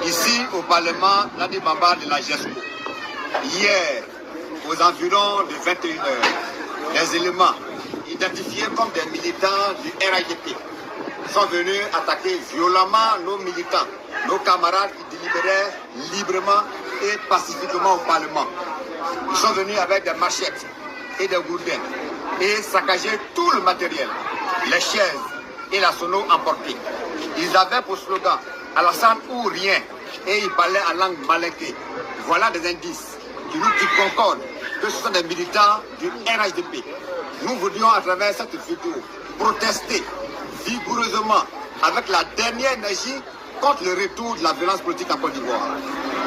ici au Parlement Nadi Bamba de la GESCO. Hier, aux environs de 21h, les éléments identifiés comme des militants du RIDP sont venus attaquer violemment nos militants, nos camarades qui délibéraient librement et pacifiquement au Parlement. Ils sont venus avec des machettes et des gourdins et saccager tout le matériel, les chaises et la sono emportés. Ils avaient pour slogan « Alassane ou rien » et ils parlaient en langue malinquée. Voilà des indices qui concordent que ce sont des militants du RHDP. Nous voulions à travers cette vidéo protester vigoureusement avec la dernière énergie contre le retour de la violence politique en Côte d'Ivoire.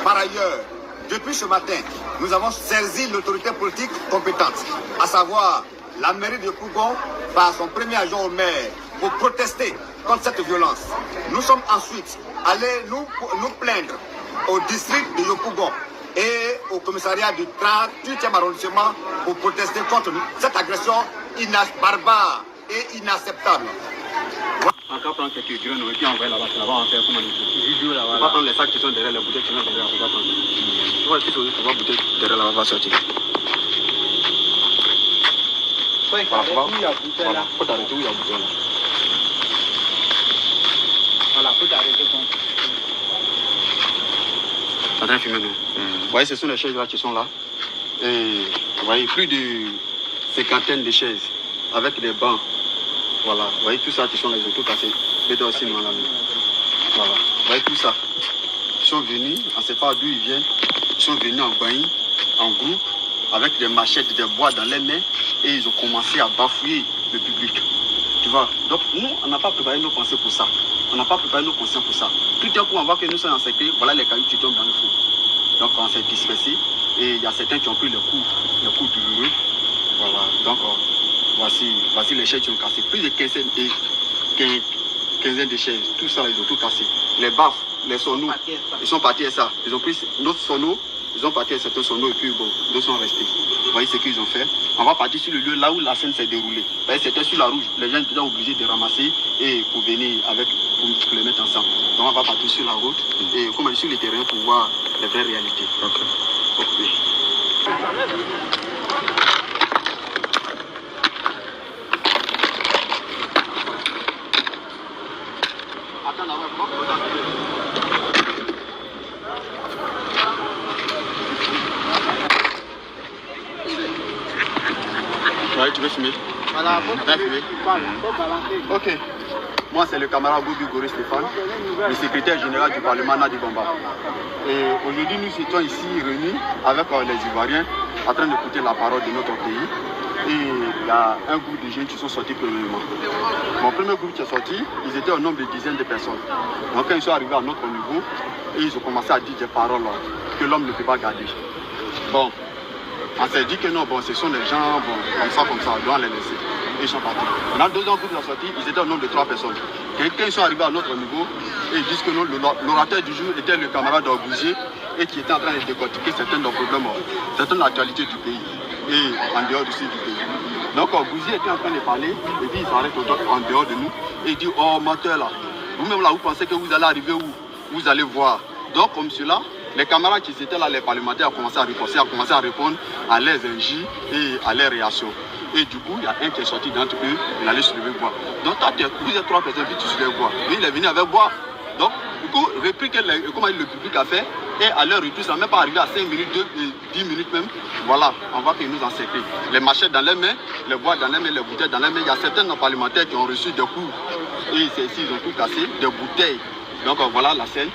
Par ailleurs, depuis ce matin, nous avons saisi l'autorité politique compétente, à savoir la mairie de Kougon par son premier agent au maire pour protester contre cette violence. Nous sommes ensuite allés nous plaindre au district de Yopougon et au commissariat du 38e arrondissement pour protester contre cette agression barbare et inacceptable. On va prendre quelques graines et puis on va là-bas, on va faire comme on dit. On va prendre les sacs qui sont derrière, les bouteilles qui sont derrière, on va prendre. Tu vois, on va bouteille derrière là, on va sortir. Voilà, faut t'arrêter où il y a bouteille là. Voilà, faut t'arrêter comme. En train de filmer nous. Vous voyez, ce sont les chaises là qui sont là. Et vous voyez, plus de cinquantaine de chaises avec des bancs. Voilà, vous voyez tout ça qui sont les autos cassés. Les deux aussi, nous, là. Voilà, vous voyez tout ça. Ils sont venus, on ne sait pas d'où ils viennent. Ils sont venus en bain, en groupe, avec des machettes, des bois dans les mains. Et ils ont commencé à bafouiller le public. Tu vois, donc nous, on n'a pas préparé nos pensées pour ça. On n'a pas préparé nos consciences pour ça. Tout d'un coup, on voit que nous sommes encerclés. Voilà les cailloux qui tombent dans le feu. Donc on s'est dispersé. Et il y a certains qui ont pris les coups douloureux. Voilà, donc voici les chaises qui ont cassé. Plus de quinzaine de chaises. Tout ça, ils ont tout cassé. Les baffes, les sonos, ils sont partis à ça. Ils ont pris notre sono, ils ont parti à certains sonos et puis bon, d'autres sont restés. Vous voyez ce qu'ils ont fait. On va partir sur le lieu là où la scène s'est déroulée. Vous voyez, c'était sur la rouge. Les gens étaient obligés de ramasser et pour venir avec, pour les mettre ensemble. Donc on va partir sur la route et comme on est sur le terrain pour voir les vraies réalités. Ok. Ouais, tu veux fumer? Voilà, ok. Moi, c'est le camarade Boubou Goré Stéphane, le secrétaire général du Parlement Nadi Bamba. Et aujourd'hui, nous étions ici réunis avec les Ivoiriens en train d'écouter la parole de notre pays. Et il y a un groupe de jeunes qui sont sortis premièrement. Mon premier groupe qui est sorti, ils étaient au nombre de dizaines de personnes. Donc quand ils sont arrivés à notre niveau, et ils ont commencé à dire des paroles que l'homme ne peut pas garder. Bon, on s'est dit que non, bon, ce sont des gens, bon, comme ça, on doit les laisser. Et ils sont partis. Dans le deuxième groupe qui est sorti, ils étaient au nombre de 3 personnes. Et quand ils sont arrivés à notre niveau, et ils disent que l'orateur du jour était le camarade Bouzier et qui était en train de décortiquer certains problèmes, certaines actualités du pays et en dehors aussi du pays. Donc Bouzier était en train de parler et puis il s'arrête en dehors de nous et il dit « Oh, menteur là, vous-même là, vous pensez que vous allez arriver où? Vous allez voir. » Donc comme cela, les camarades qui étaient là, les parlementaires, ont commencé à riposter, ont commencé à répondre à leurs injures et à leurs réactions. Et du coup, il y a un qui est sorti d'entre eux, il allait soulever bois. Donc, vous êtes 3 personnes, puis tu soulèves bois. Lui, il est venu avec bois. Donc, du coup, réplique comment le public a fait. Et à leur retour, ça n'est même pas arrivé à 5 minutes, 10 minutes même. Voilà, on voit qu'ils nous ont encerclés. Les machettes dans les mains, les bois dans les mains, les bouteilles dans les mains. Il y a certains parlementaires qui ont reçu des coups. Et ici, ils ont tout cassé, des bouteilles. Donc, voilà la scène.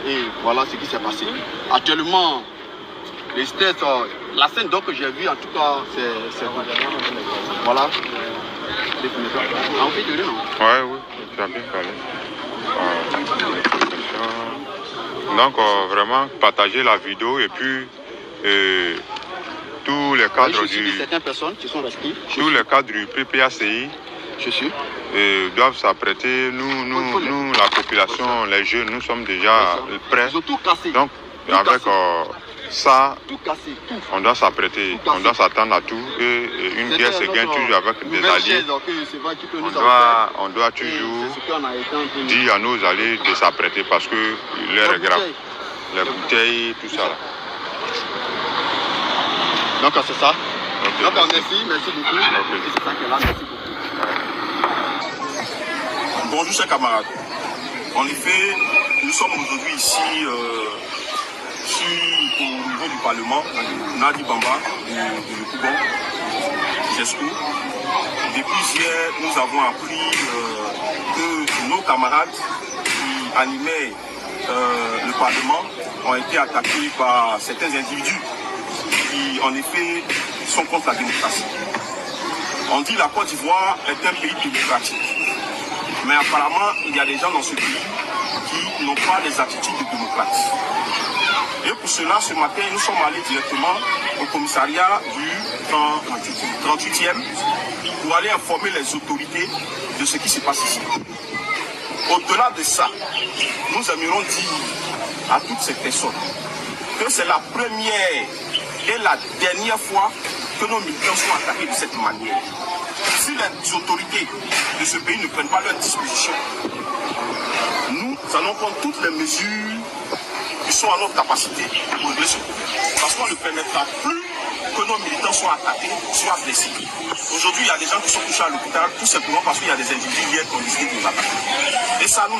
Et voilà ce qui s'est passé. Actuellement, les stress, la scène donc que j'ai vue, en tout cas, c'est voilà. On fait de rien, non? Oui, tu as bien parlé. Donc, vraiment, partager la vidéo et puis tous les cadres certaines personnes qui sont restées. Tous les cadres du PPACI doivent s'apprêter. Nous, la population, les jeunes, nous sommes déjà prêts. Ils ont tout cassé. Donc, tout avec cassé. ça, tout cassé, tout. On doit s'apprêter, on doit s'attendre à tout. Et une guerre se gagne toujours avec des alliés. On doit toujours dire à nos alliés de s'apprêter parce que l'heure est grave. les bouteilles, tout ça là. Donc c'est ça. Ok, Donc merci. merci beaucoup. Ok. Et c'est ça qui est là, merci beaucoup. Bonjour chers camarades. En effet, nous sommes aujourd'hui ici au niveau du Parlement, Nadi Bamba, du Koubon, GESCO. Depuis hier, nous avons appris que nos camarades qui animaient le Parlement ont été attaqués par certains individus qui, en effet, sont contre la démocratie. On dit que la Côte d'Ivoire est un pays démocratique. Mais apparemment, il y a des gens dans ce pays qui n'ont pas les attitudes de démocrates. Et pour cela, ce matin, nous sommes allés directement au commissariat du 38e pour aller informer les autorités de ce qui se passe ici. Au-delà de ça, nous aimerions dire à toutes ces personnes que c'est la première et la dernière fois que nos militants sont attaqués de cette manière. Si les autorités de ce pays ne prennent pas leurs dispositions, nous allons prendre toutes les mesures qui sont à notre capacité pour régler ce problème. Parce qu'on ne permettra plus que nos militants soient attaqués, soient blessés. Aujourd'hui, il y a des gens qui sont touchés à l'hôpital tout simplement parce qu'il y a des individus hier qui ont décidé de nous attaquer. Et ça, nous